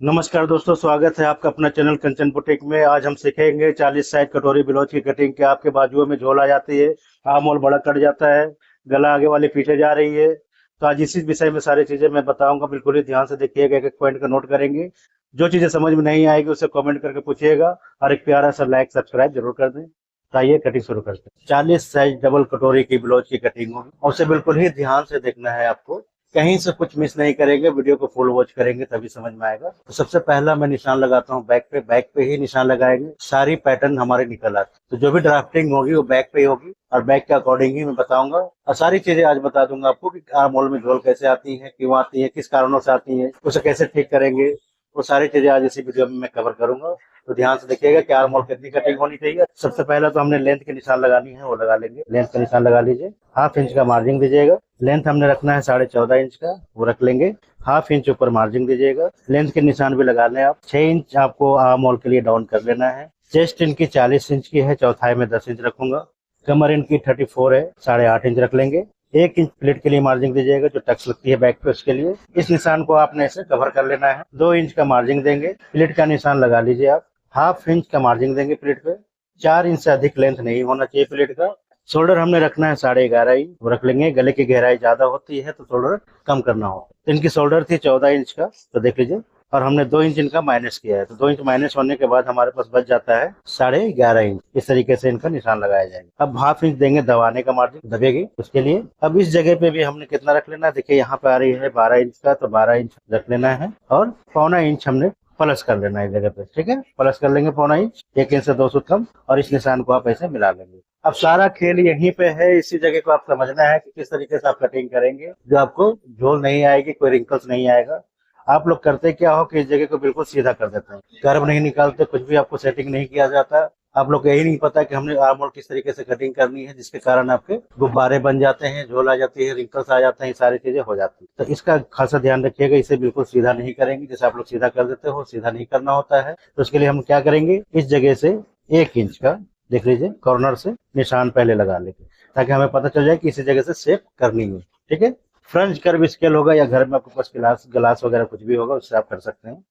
नमस्कार दोस्तों, स्वागत है आपका अपना चैनल कंचन बुटीक में। आज हम सीखेंगे 40 साइज कटोरी ब्लाउज की कटिंग के। आपके बाजुओं में झोल आ जाती है, आर्म होल बड़ा कट जाता है, गला आगे वाली पीछे जा रही है। तो आज इसी विषय में सारी चीजें मैं बताऊंगा, बिल्कुल ही ध्यान से देखिएगा, एक एक पॉइंट का नोट करेंगे। जो चीजें समझ में नहीं आएगी उसे कमेंट करके पूछिएगा, और एक प्यारा सा लाइक सब्सक्राइब जरूर कर दें। तो आइए कटिंग शुरू करते हैं। 40 साइज डबल कटोरी की ब्लाउज की कटिंग होगी, और उसे बिल्कुल ही ध्यान से देखना है आपको। कहीं से कुछ मिस नहीं करेंगे, वीडियो को फुल वॉच करेंगे तभी समझ में आएगा। तो सबसे पहला मैं निशान लगाता हूँ बैक पे ही निशान लगाएंगे। सारी पैटर्न हमारे निकल आती, तो जो भी ड्राफ्टिंग होगी वो बैक पे ही होगी, और बैक के अकॉर्डिंग ही मैं बताऊंगा। और सारी चीजें आज बता दूंगा आपको कि आर्म होल में झोल कैसे आती है, क्यों आती है, किस कारणों से आती है, उसे कैसे ठीक करेंगे। वो सारी चीजें आज इसी वीडियो में मैं कवर करूंगा। तो ध्यान से देखिएगा कि आर्म होल कितनी कटिंग होनी चाहिए। सबसे पहले तो हमने लेंथ के निशान लगानी है, वो लगा लेंगे। लेंथ का निशान लगा लीजिए, 1/2 इंच का मार्जिन दीजिएगा। लेंथ हमने रखना है 14.5 इंच का, वो रख लेंगे। 1/2 इंच ऊपर मार्जिन दीजिएगा। लेंथ के निशान भी लगा लें आप। 6 इंच आपको आर्म होल के लिए डाउन कर लेना है। चेस्ट इनकी 40 इंच की है, चौथाई में 10 इंच रखूंगा। कमर इनकी 34 है, 8.5 इंच रख लेंगे। 1 इंच प्लेट के लिए मार्जिन दीजिएगा, जो टक्स लगती है बैक पे उसके लिए। इस निशान को आपने ऐसे कवर कर लेना है। 2 इंच का मार्जिन देंगे। प्लेट का निशान लगा लीजिए आप। 1/2 इंच का मार्जिन देंगे प्लेट पे। 4 इंच से अधिक लेंथ नहीं होना चाहिए प्लेट का। शोल्डर हमने रखना है 11.5 इंच, वो रख लेंगे। गले की गहराई ज्यादा होती है तो शोल्डर कम करना हो। तो इनकी शोल्डर थी 14 इंच का, तो देख लीजिए। और हमने 2 इंच इनका माइनस किया है, तो 2 इंच माइनस होने के बाद हमारे पास बच जाता है 11.5 इंच। इस तरीके से इनका निशान लगाया जाएगा। अब 1/2 इंच देंगे दबाने का, मार्जिन दबेगी उसके लिए। अब इस जगह पे भी हमने कितना रख लेना है, देखिए यहाँ पे आ रही है 12 इंच का, तो 12 इंच रख लेना है। और 1/4 इंच हमने प्लस कर लेना है इस जगह पे, ठीक है। प्लस कर लेंगे 1/4 इंच, 1 इंच से 2 सूत कम, और इस निशान को आप ऐसे मिला लेंगे। अब सारा खेल यहीं पे है, इसी जगह को आप समझना है कि किस तरीके से आप कटिंग करेंगे, जो आपको झोल नहीं आएगी, कोई रिंकल्स नहीं आएगा। आप लोग करते क्या हो कि इस जगह को बिल्कुल सीधा कर देते हैं, कर्व नहीं निकालते, कुछ भी आपको सेटिंग नहीं किया जाता। आप लोग को यही नहीं पता कि हमने आर्म होल किस तरीके से कटिंग करनी है, जिसके कारण आपके गुब्बारे बन जाते हैं, झोल आ जाती है, रिंकल्स आ जाते हैं, ये सारी चीजें हो जाती है। तो इसका खासा ध्यान रखिएगा, इसे बिल्कुल सीधा नहीं करेंगे। जैसे आप लोग सीधा कर देते हो, सीधा नहीं करना होता है। तो उसके लिए हम क्या करेंगे, इस जगह से 1 इंच का, देख लीजिए, कॉर्नर से निशान पहले लगा लेंगे, ताकि हमें पता चल जाए कि इसी जगह से शेप करनी है, ठीक है। फ्रंट कर्व स्केल होगा, या घर में आपके पास गिलास गिलास वगैरह कुछ भी होगा, उससे आप कर सकते हैं।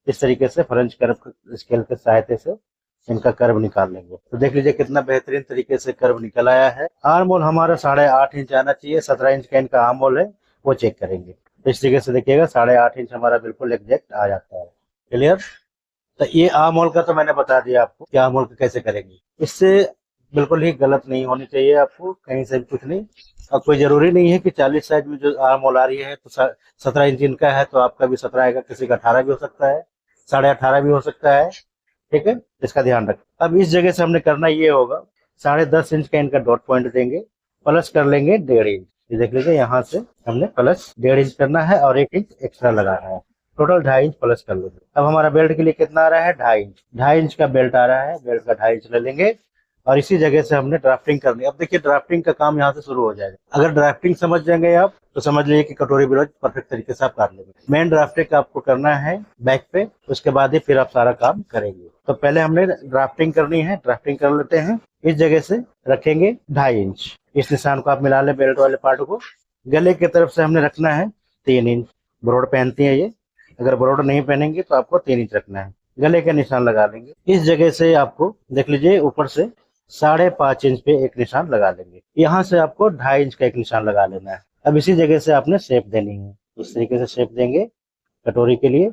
इस तरीके से फ्रंट कर्व स्केल के सहायता से इनका कर्व निकाल लेंगे। तो देख लीजिए कितना बेहतरीन तरीके से कर्व निकल आया है। आर्म होल हमारा 8.5 इंच आना चाहिए। 17 इंच का इनका आर्म होल है, वो चेक करेंगे। तो इस तरीके से देखिएगा 8.5 इंच हमारा बिल्कुल एग्जैक्ट आ जाता है। क्लियर। तो ये आर्म होल का तो मैंने बता दिया आपको कि आर्म होल का कैसे करेंगे। इससे बिल्कुल ही गलत नहीं होनी चाहिए आपको, कहीं से भी कुछ नहीं। और कोई जरूरी नहीं है कि 40 साइज में जो आर्म होल आ रही है तो 17 इंच इनका है तो आपका भी 17 आएगा, किसी का 18 भी हो सकता है, 18.5 भी हो सकता है, ठीक है। इसका ध्यान रखें। अब इस जगह से हमने करना ये होगा, 10.5 इंच का इनका डॉट पॉइंट देंगे, प्लस कर लेंगे 1.5 इंच। ये देख लीजिए, यहाँ से हमने प्लस 1.5 इंच करना है, और 1 इंच एक्स्ट्रा लगाना है। टोटल 2.5 इंच प्लस कर लीजिए। अब हमारा बेल्ट के लिए कितना आ रहा है, 2.5 इंच। 2.5 इंच का बेल्ट आ रहा है, बेल्ट का 2.5 इंच ले लेंगे। और इसी जगह से हमने ड्राफ्टिंग करनी है। अब देखिए ड्राफ्टिंग का काम यहाँ से शुरू हो जाएगा। अगर ड्राफ्टिंग समझ जाएंगे आप, तो समझ लीजिए कि कटोरी ब्लाउज परफेक्ट तरीके से आप काट लेंगे। मेन ड्राफ्टिंग आपको करना है बैक पे, उसके बाद ही फिर आप सारा काम करेंगे। तो पहले हमने ड्राफ्टिंग करनी है, ड्राफ्टिंग कर लेते हैं। इस जगह से रखेंगे 2.5 इंच। इस निशान को आप मिला ले बेल्ट वाले पार्ट को। गले की तरफ से हमने रखना है 3 इंच। ब्रोड पहनती है ये, अगर ब्रोड नहीं पहनेंगे तो आपको 3 इंच रखना है। गले का निशान लगा लेंगे। इस जगह से आपको देख लीजिए ऊपर से 5.5 इंच पे एक निशान लगा लेंगे। यहाँ से आपको 2.5 इंच का एक निशान लगा लेना है। अब इसी जगह से आपने शेप देनी है, इस तरीके से शेप देंगे कटोरी के लिए।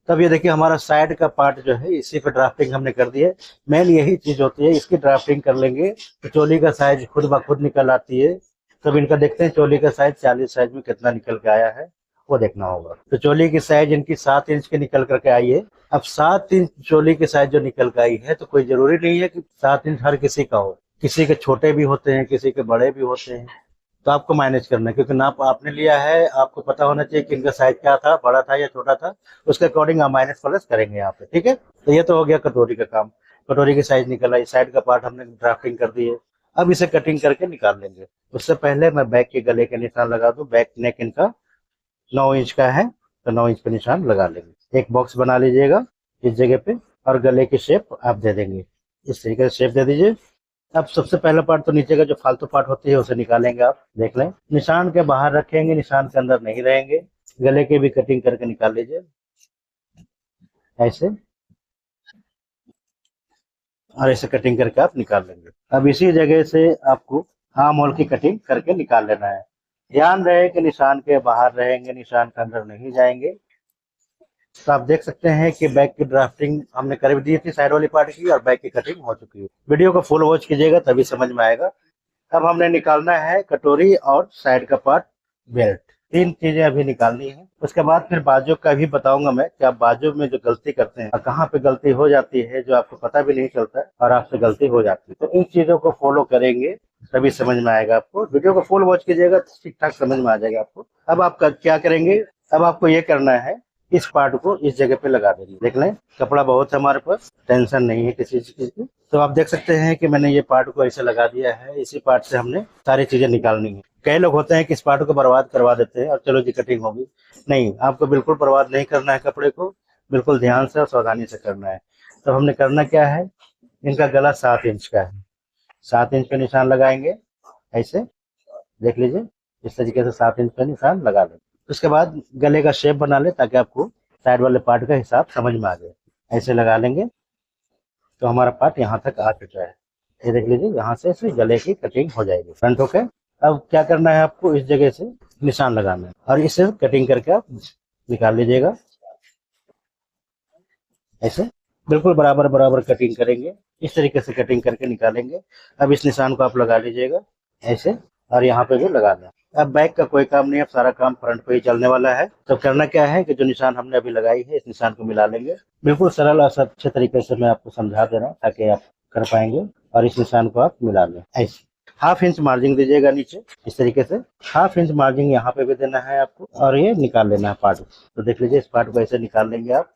तब ये देखिए हमारा साइड का पार्ट जो है, इसी पे ड्राफ्टिंग हमने कर दी है। मेन यही चीज होती है, इसकी ड्राफ्टिंग कर लेंगे तो चोली का साइज खुद ब खुद निकल आती है। तब इनका देखते हैं चोली का साइज 40 साइज में कितना निकल के आया है, वो देखना होगा। तो चोली की साइज इनकी 7 इंच की निकल करके आई है। अब 7 इंच चोली की साइज जो निकल के आई है, तो कोई जरूरी नहीं है कि 7 इंच हर किसी का हो। किसी के छोटे भी होते हैं, किसी के बड़े भी होते हैं। तो आपको मैनेज करना है, क्योंकि नाप आपने लिया है, आपको पता होना चाहिए कि इनका साइज क्या था, बड़ा था या छोटा था। उसके अकॉर्डिंग आप माइनस प्लस करेंगे यहाँ पे, ठीक है। तो ये तो हो गया कटोरी का काम। कटोरी की साइज निकल आई, साइड का पार्ट हमने ड्राफ्टिंग कर दी है। अब इसे कटिंग करके निकाल लेंगे। उससे पहले मैं बैक के गले के निशान लगा दूं। बैक नेक इनका 9 इंच का है, तो 9 इंच का निशान लगा लेंगे। एक बॉक्स बना लीजिएगा इस जगह पे, और गले की शेप आप दे देंगे। इस तरीके से शेप दे दीजिए। अब सबसे पहला पार्ट तो नीचे का जो फालतू पार्ट होती है उसे निकालेंगे। आप देख लें, निशान के बाहर रखेंगे, निशान के अंदर नहीं रहेंगे। गले की भी कटिंग करके निकाल लीजिए। ऐसे, और ऐसे कटिंग करके आप निकाल लेंगे। अब इसी जगह से आपको आर्म होल की कटिंग करके निकाल लेना है। ध्यान रहे कि निशान के बाहर रहेंगे, निशान के अंदर नहीं जाएंगे। तो आप देख सकते हैं कि बैक की ड्राफ्टिंग हमने कर दी थी साइड वाली पार्ट की, और बैक की कटिंग हो चुकी है। वीडियो को फुल वॉच कीजिएगा तभी समझ में आएगा। अब हमने निकालना है कटोरी और साइड का पार्ट, बेल्ट, 3 चीजें अभी निकालनी है। उसके बाद फिर बाजू का भी बताऊंगा मैं कि आप बाजू में जो गलती करते हैं और कहाँ पे गलती हो जाती है, जो आपको पता भी नहीं चलता है और आपसे गलती हो जाती है। तो इन चीजों को फॉलो करेंगे तभी समझ में आएगा आपको। वीडियो को फुल वॉच कीजिएगा तो ठीक ठाक समझ में आ जाएगा आपको। अब आप क्या करेंगे, अब आपको ये करना है, इस पार्ट को इस जगह पे लगा देंगे। देख लें, कपड़ा बहुत है हमारे पास, टेंशन नहीं है किसी चीज की। तो आप देख सकते हैं कि मैंने ये पार्ट को ऐसे लगा दिया है। इसी पार्ट से हमने सारी चीजें निकालनी है। कई लोग होते हैं कि इस पार्ट को बर्बाद करवा देते हैं और चलो जी कटिंग होगी। नहीं, आपको बिल्कुल बर्बाद नहीं करना है कपड़े को, बिल्कुल ध्यान से और सावधानी से करना है। तो हमने करना क्या है, इनका गला 7 इंच का है, 7 इंच पे निशान लगाएंगे ऐसे, देख लीजिए इस तरीके से 7 इंच पे निशान लगा लें। उसके बाद गले का शेप बना ले ताकि आपको साइड वाले पार्ट का हिसाब समझ में आ जाए। ऐसे लगा लेंगे तो हमारा पार्ट यहाँ तक आ चुका है। ये देख लीजिए, यहाँ से इसे गले की कटिंग हो जाएगी फ्रंट होके। अब क्या करना है आपको, इस जगह से निशान लगाना है और इसे कटिंग करके आप निकाल लीजिएगा ऐसे। बिल्कुल बराबर बराबर कटिंग करेंगे, इस तरीके से कटिंग करके निकालेंगे। अब इस निशान को आप लगा लीजिएगा ऐसे, और यहाँ पे भी लगाना है। अब बैक का कोई काम नहीं, अब सारा काम फ्रंट पे ही चलने वाला है। तो करना क्या है कि जो निशान हमने अभी लगाई है, इस निशान को मिला लेंगे। बिल्कुल सरल और अच्छे तरीके से मैं आपको समझा दे रहा हूँ ताकि आप कर पाएंगे। और इस निशान को आप मिला लें ऐसे। 1/2 इंच मार्जिन दीजिएगा नीचे इस तरीके से, 1/2 इंच मार्जिन यहाँ पे भी देना है आपको, और ये निकाल लेना है पार्ट। तो देख लीजिए, इस पार्ट को ऐसे निकाल लेंगे आप।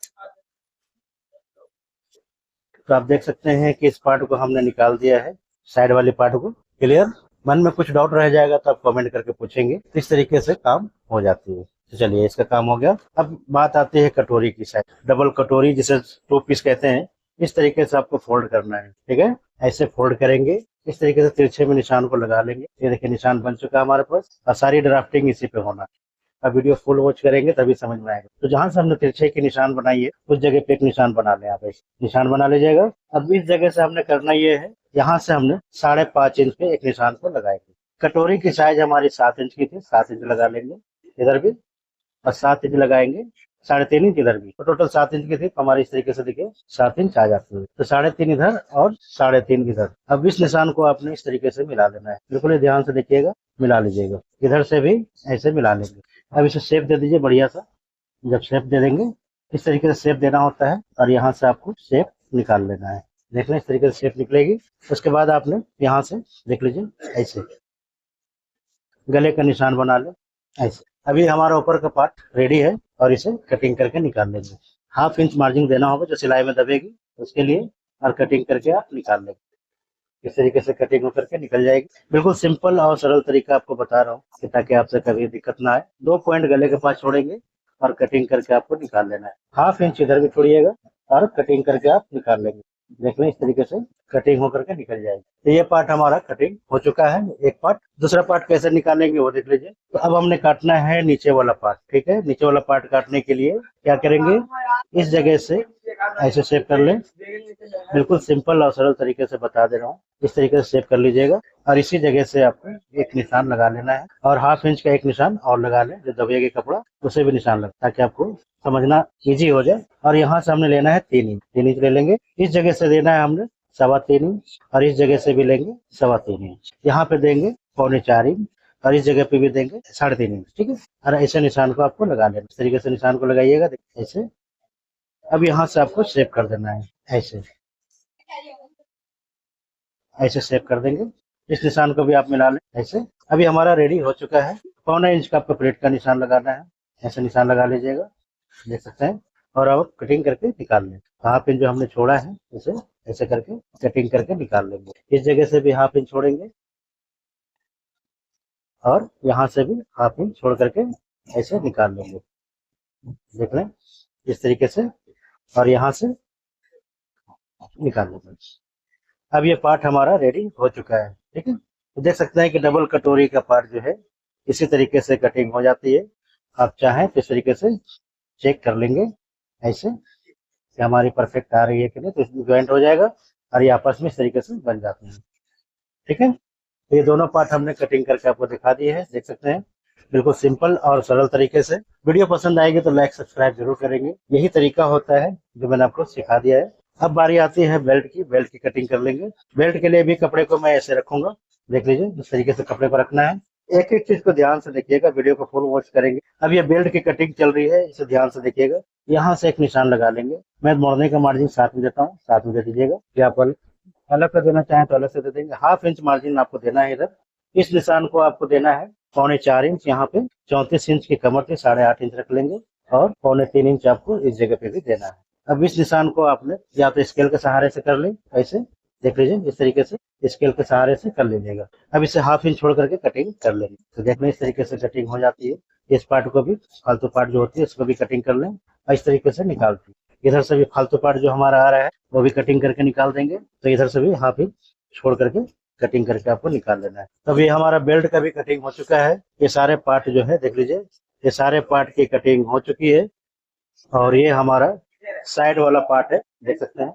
तो आप देख सकते हैं कि इस पार्ट को हमने निकाल दिया है, साइड वाले पार्ट को। क्लियर? मन में कुछ डाउट रह जाएगा तो आप कमेंट करके पूछेंगे। तो इस तरीके से काम हो जाती है। तो चलिए, इसका काम हो गया। अब बात आती है कटोरी की साइड, डबल कटोरी जिसे 2 पीस कहते हैं। इस तरीके से आपको फोल्ड करना है, ठीक है? ऐसे फोल्ड करेंगे, इस तरीके से तिरछे में निशान को लगा लेंगे। ये देखिए, निशान बन चुका है हमारे पास, और सारी ड्राफ्टिंग इसी पे होना है। अब वीडियो फुल वॉच करेंगे तभी समझ में आएगा। तो जहां से हमने तिरछे की निशान बनाई है, उस जगह पे एक निशान बना लें आप, ऐसे निशान बना लीजिएगा। अब इस जगह से हमने करना ये है, यहाँ से हमने 5.5 इंच पे एक निशान को लगाएंगे। कटोरी की साइज हमारी 7 इंच की थी, 7 इंच लगा लेंगे इधर भी, और 7 इंच लगाएंगे, 3.5 इंच इधर भी। तो टोटल 7 इंच की थी, तो हमारी इस तरीके से देखिए 7 इंच आ जाती है। तो 3.5 इधर और 3.5 इधर। अब इस निशान को आपने इस तरीके से मिला लेना है। बिल्कुल ध्यान से देखिएगा, मिला लीजिएगा। इधर से भी ऐसे मिला लेंगे। अब इसे शेप दे दीजिए बढ़िया सा। जब शेप दे देंगे, इस तरीके से शेप देना होता है, और यहाँ से आपको शेप निकाल लेना है। देख लें, इस तरीके से शेप निकलेगी। उसके बाद आपने यहाँ से देख लीजिए ऐसे गले का निशान बना ले ऐसे। अभी हमारा ऊपर का पार्ट रेडी है, और इसे कटिंग करके निकाल लेंगे। 1/2 इंच मार्जिन देना होगा जो सिलाई में दबेगी उसके लिए, और कटिंग करके आप निकाल लेंगे। इस तरीके से कटिंग होकर के निकल जाएगी। बिल्कुल सिंपल और सरल तरीका आपको बता रहा हूँ ताकि आपसे कभी दिक्कत ना आए। 2 पॉइंट गले के पास छोड़ेंगे और कटिंग करके आपको निकाल लेना है। 1/2 इंच इधर भी छोड़िएगा और कटिंग करके आप निकाल लेंगे। देख लें, इस तरीके से कटिंग होकर के निकल जाएगी। तो ये पार्ट हमारा कटिंग हो चुका है, एक पार्ट। दूसरा पार्ट कैसे निकालेंगे वो देख लीजिए। तो अब हमने काटना है नीचे वाला पार्ट, ठीक है? नीचे वाला पार्ट काटने के लिए क्या करेंगे, इस जगह से ऐसे शेप कर लें। बिल्कुल सिंपल और सरल तरीके से बता दे रहा हूँ। इस तरीके से शेप कर लीजिएगा, और इसी जगह से आपको एक निशान लगा लेना है, और 1/2 इंच का एक निशान और लगा लें, जो दबेगा कपड़ा उसे भी निशान लगा, ताकि आपको समझना इजी हो जाए। और यहाँ से हमने लेना है 3 इंच, 3 इंच ले लेंगे। इस जगह से देना है हमने 3.25 इंच, और इस जगह से भी लेंगे 3.25 इंच। यहाँ पे देंगे 3.25 इंच, और इस जगह पे भी देंगे 3.5 इंच, ठीक है? और ऐसे निशान को आपको लगा लेना। इस तरीके से निशान को लगाइएगा ऐसे। अब यहाँ से आपको शेप कर देना है ऐसे, ऐसे शेप कर देंगे। इस निशान को भी आप मिला लें ऐसे। अभी हमारा रेडी हो चुका है। 1.25 इंच का आपको प्लेट का निशान लगाना है, ऐसे निशान लगा लीजिएगा, देख सकते हैं। और अब कटिंग करके निकाल लें। 1/2 इंच जो हमने छोड़ा है उसे ऐसे करके कटिंग करके निकाल लेंगे। इस जगह से भी 1/2 इंच छोड़ेंगे, और यहाँ से भी 1/2 इंच छोड़ करके ऐसे निकाल लेंगे। देख लें, इस तरीके से, और यहाँ से निकाल लेंगे। अब ये पार्ट हमारा रेडी हो चुका है, ठीक है? तो देख सकते हैं कि डबल कटोरी का पार्ट जो है इसी तरीके से कटिंग हो जाती है। आप चाहें तो इस तरीके से चेक कर लेंगे ऐसे। कि हमारी परफेक्ट आ रही है कि नहीं, तो इसमें ज्वाइंट हो जाएगा और ये आपस में इस तरीके से बन जाते हैं। ठीक है, तो ये दोनों पार्ट हमने कटिंग करके आपको दिखा दिए हैं, देख सकते हैं, बिल्कुल सिंपल और सरल तरीके से। वीडियो पसंद आएगी तो लाइक सब्सक्राइब जरूर करेंगे। यही तरीका होता है जो मैंने आपको सिखा दिया है। अब बारी आती है बेल्ट की। बेल्ट की कटिंग कर लेंगे। बेल्ट के लिए भी कपड़े को मैं ऐसे रखूंगा, देख लीजिए, इस तरीके से कपड़े को रखना है। एक एक चीज को ध्यान से देखिएगा, वीडियो को फुल वॉच करेंगे। अब ये बेल्ट की कटिंग चल रही है, इसे ध्यान से देखिएगा। यहाँ से एक निशान लगा लेंगे। मैं मोड़ने का मार्जिन 7 में देता हूँ, 7 में दे दीजिएगा। कि आप अलग कर देना चाहें तो अलग से दे देंगे। हाफ इंच मार्जिन आपको देना है इधर। इस निशान को आपको देना है 3.25 इंच। यहाँ पे 34 इंच की कमर थी, 8.5 इंच रख लेंगे और 3.25 इंच आपको इस जगह पे भी देना है। अब इस निशान को आपने या तो स्केल के सहारे से कर लें, ऐसे देख लीजिए, इस तरीके से स्केल के सहारे से कर लीजिएगा। अब इसे हाफ इंच छोड़ करके कटिंग कर लेंगे, तो देख लें इस तरीके से कटिंग हो जाती है। इस पार्ट को भी, फालतू पार्ट जो होती है उसको भी कटिंग कर लें और इस तरीके से निकालती है। इधर से भी फालतू पार्ट जो हमारा आ रहा है वो भी कटिंग करके निकाल देंगे। तो इधर से भी हाफ इंच छोड़ करके कटिंग करके आपको निकाल लेना है। तब ये हमारा बेल्ट का भी कटिंग हो चुका है। ये सारे पार्ट जो है देख लीजिए, ये सारे पार्ट की कटिंग हो चुकी है। और ये हमारा साइड वाला पार्ट है, देख सकते हैं,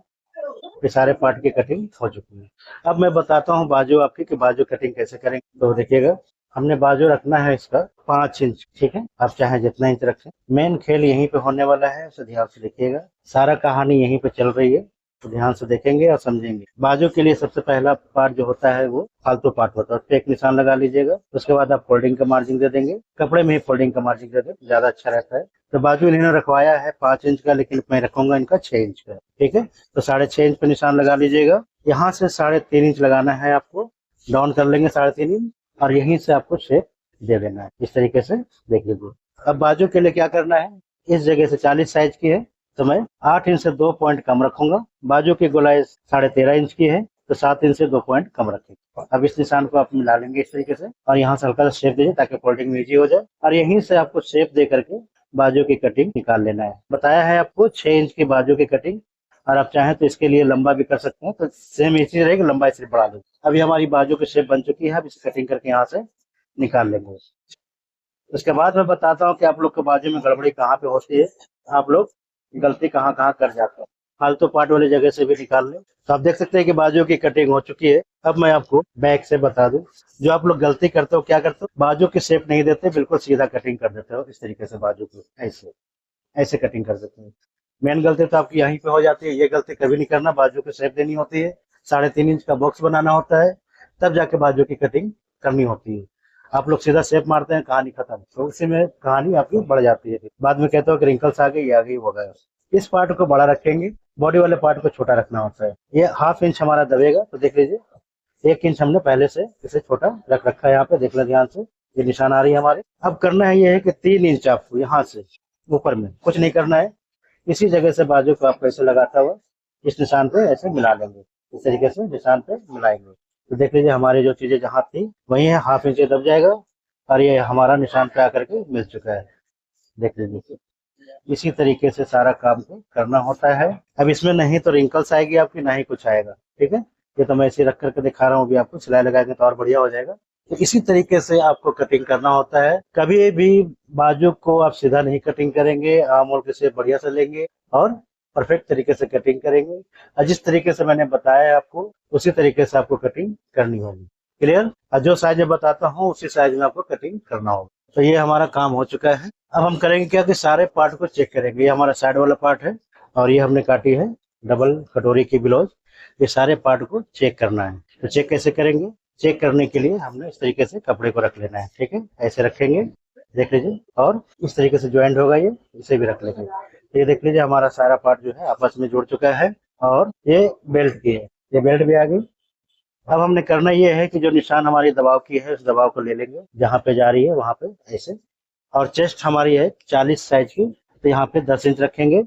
ये सारे पार्ट की कटिंग हो चुकी है। अब मैं बताता हूँ बाजू आपकी कि बाजू कटिंग कैसे करेंगे। तो देखिएगा, हमने बाजू रखना है इसका 5 इंच, ठीक है, आप चाहे जितना इंच रखें। मेन खेल यहीं पे होने वाला है, उसे ध्यान से देखिएगा। सारा कहानी यहीं पे चल रही है, तो ध्यान से देखेंगे और समझेंगे। बाजू के लिए सबसे पहला पार्ट जो होता है वो फालतू पार्ट होता है, उस पर एक निशान लगा लीजिएगा। उसके बाद आप फोल्डिंग का मार्जिन दे देंगे, कपड़े में ही फोल्डिंग का मार्जिन दे दें, ज्यादा अच्छा रहता है। तो बाजू इन्होंने रखवाया है 5 इंच का, लेकिन मैं रखूंगा इनका 6 इंच का, ठीक है। तो 6.5 इंच पे निशान लगा लीजिएगा। यहाँ से 3.5 इंच लगाना है आपको, डाउन कर लेंगे 3.5 इंच, और यहीं से आपको शेप दे देना है इस तरीके से, देख लीजिए। अब बाजू के लिए क्या करना है, इस जगह से 40 साइज की है तो मैं 8 इंच से 2 पॉइंट कम रखूंगा। बाजू की गोलाई 13.5 इंच की है तो 7 इंच से 2 पॉइंट कम रखेंगे। अब इस निशान को आप मिला लेंगे इस तरीके से, और यहाँ से हल्का सा शेप दीजिए ताकि फोल्डिंग में इजी हो जाए। और यहीं से आपको शेप दे करके बाजू की कटिंग निकाल लेना है। बताया है आपको 6 इंच की बाजू की कटिंग, और आप चाहें तो इसके लिए लंबा भी कर सकते हैं, तो सेम इसी रहेगी, लंबाई सिर्फ बढ़ा दो। अभी हमारी बाजू की शेप बन चुकी है, अब इसे कटिंग करके यहाँ से निकाल लेंगे। उसके बाद मैं बताता हूँ कि आप लोग के बाजू में गड़बड़ी कहाँ पे होती है, आप लोग गलती कहाँ कहाँ कर जाते हैं। फालतू पार्ट वाली जगह से भी निकाल लें। तो आप देख सकते हैं कि बाजू की कटिंग हो चुकी है। अब मैं आपको बैक से बता दूं, जो आप लोग गलती करते हो, क्या करते हो, बाजू की शेप नहीं देते, बिल्कुल सीधा कटिंग कर देते हो इस तरीके से, बाजू को ऐसे ऐसे कटिंग कर देते हैं। मेन गलती तो आपकी यहीं पे हो जाती है। ये गलती कभी नहीं करना, बाजू की शेप देनी होती है, 3.5 इंच का बॉक्स बनाना होता है, तब जाके बाजू की कटिंग करनी होती है। आप लोग सीधा शेप मारते हैं, कहानी खत्म, तो उसी में कहानी आपकी बढ़ जाती है। बाद में कहते हो कि रिंकल्स आ गई, ये आ गई, वो गया। इस पार्ट को बड़ा रखेंगे, बॉडी वाले पार्ट को छोटा रखना होता है। ये हाफ इंच हमारा दबेगा, तो देख लीजिए 1 इंच हमने पहले से इसे छोटा रख रखा है। यहाँ पे देख लें ध्यान से, ये निशान आ रही है हमारे। अब करना है ये है कि 3 इंच आपको यहाँ से ऊपर में कुछ नहीं करना है, इसी जगह से बाजू को आप ऐसे लगाता हुआ इस निशान पे ऐसे मिला लेंगे, इस तरीके से निशान पे मिलाएंगे। तो देख लीजिए हमारी जो चीजें जहाँ थी वही है, हाफ इंच दब जाएगा और ये हमारा निशान पे आकर के मिल चुका है, देख लीजिए। इसी तरीके से सारा काम को करना होता है। अब इसमें नहीं तो रिंकल्स आएगी आपकी, ना ही कुछ आएगा, ठीक है। ये तो मैं ऐसे रख करके दिखा रहा हूँ, अभी आपको सिलाई लगाएंगे तो और बढ़िया हो जाएगा। तो इसी तरीके से आपको कटिंग करना होता है। कभी भी बाजू को आप सीधा नहीं कटिंग करेंगे, आर्म होल के शेप बढ़िया से लेंगे और परफेक्ट तरीके से कटिंग करेंगे। और जिस तरीके से मैंने बताया है आपको, उसी तरीके से आपको कटिंग करनी होगी। क्लियर? और जो साइज में बताता हूँ उसी साइज में आपको कटिंग करना होगा। तो ये हमारा काम हो चुका है। अब हम करेंगे क्या कि सारे पार्ट को चेक करेंगे। ये हमारा साइड वाला पार्ट है और ये हमने काटी है डबल कटोरी की ब्लाउज। ये सारे पार्ट को चेक करना है। तो चेक कैसे करेंगे? चेक करने के लिए हमने इस तरीके से कपड़े को रख लेना है, ठीक है, ऐसे रखेंगे, देख लीजिए। और इस तरीके से ज्वाइंट होगा ये, इसे भी रख लेंगे। ये देख लीजिए हमारा सारा पार्ट जो है आपस में जुड़ चुका है। और ये बेल्ट की है, ये बेल्ट भी आ गई। अब हमने करना ये है कि जो निशान हमारी दबाव की है उस दबाव को ले लेंगे, जहाँ पे जा रही है वहां पे ऐसे। और चेस्ट हमारी है 40 साइज की, तो यहाँ पे 10 इंच रखेंगे,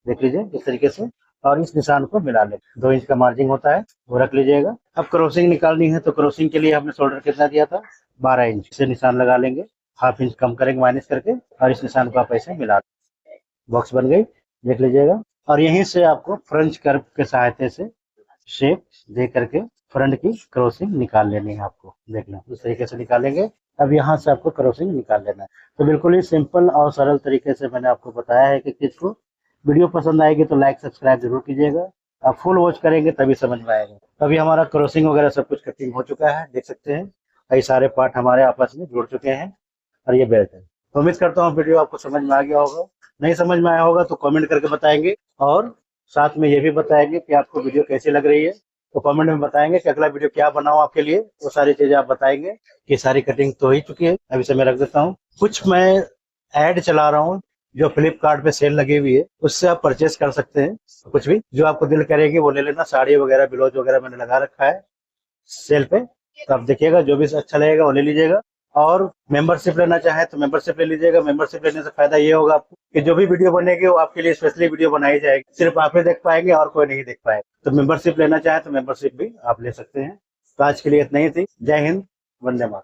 देख लीजिए इस तरीके से। और इस निशान को मिला लें, 2 इंच का मार्जिन होता है वो रख लीजिएगा। अब क्रॉसिंग निकालनी है, तो क्रॉसिंग के लिए हमने शोल्डर कितना दिया था, 12 इंच से निशान लगा लेंगे, हाफ इंच कम करेंगे माइनस करके, और इस निशान को आप ऐसे मिला दें। बॉक्स बन गई, देख लीजिएगा। और यहीं से आपको फ्रंट कर्व के सहायता से शेप दे करके फ्रंट की क्रॉसिंग निकाल लेनी है आपको, देखना इस तरीके से निकालेंगे। अब यहाँ से आपको क्रॉसिंग निकाल लेना है। तो बिल्कुल ही सिंपल और सरल तरीके से मैंने आपको बताया है कि किसको वीडियो पसंद आएगी तो लाइक सब्सक्राइब जरूर कीजिएगा। आप फुल वॉच करेंगे तभी समझ में आएगा। अभी हमारा क्रॉसिंग वगैरह सब कुछ कटिंग हो चुका है, देख सकते हैं। ये सारे पार्ट हमारे आपस में जुड़ चुके हैं और ये बेल्ट है। तो उम्मीद करता हूँ वीडियो आपको समझ में आ गया होगा। नहीं समझ में आया होगा तो कमेंट करके बताएंगे, और साथ में ये भी बताएंगे कि आपको वीडियो कैसी लग रही है। तो कमेंट में बताएंगे कि अगला वीडियो क्या बनाऊं आपके लिए, वो सारी चीजें आप बताएंगे। कि सारी कटिंग तो ही चुकी है, अभी से मैं रख देता हूँ। कुछ मैं ऐड चला रहा हूँ जो फ्लिपकार्ट पे सेल लगी हुई है, उससे आप परचेस कर सकते हैं। कुछ भी जो आपको दिल करेगी वो ले लेना। साड़ी वगैरह ब्लाउज वगैरह मैंने लगा रखा है सेल पे, तो आप देखिएगा जो भी अच्छा लगेगा वो ले लीजिएगा। और मेंबरशिप लेना चाहे तो मेंबरशिप ले लीजिएगा। मेंबरशिप लेने से फायदा ये होगा आपको कि जो भी वीडियो बनेगी वो आपके लिए स्पेशली वीडियो बनाई जाएगी, सिर्फ आप ही देख पाएंगे और कोई नहीं देख पाएगा। तो मेंबरशिप लेना चाहे तो मेंबरशिप भी आप ले सकते हैं। तो आज के लिए इतना ही थी। जय हिंद, वंदे मातरम।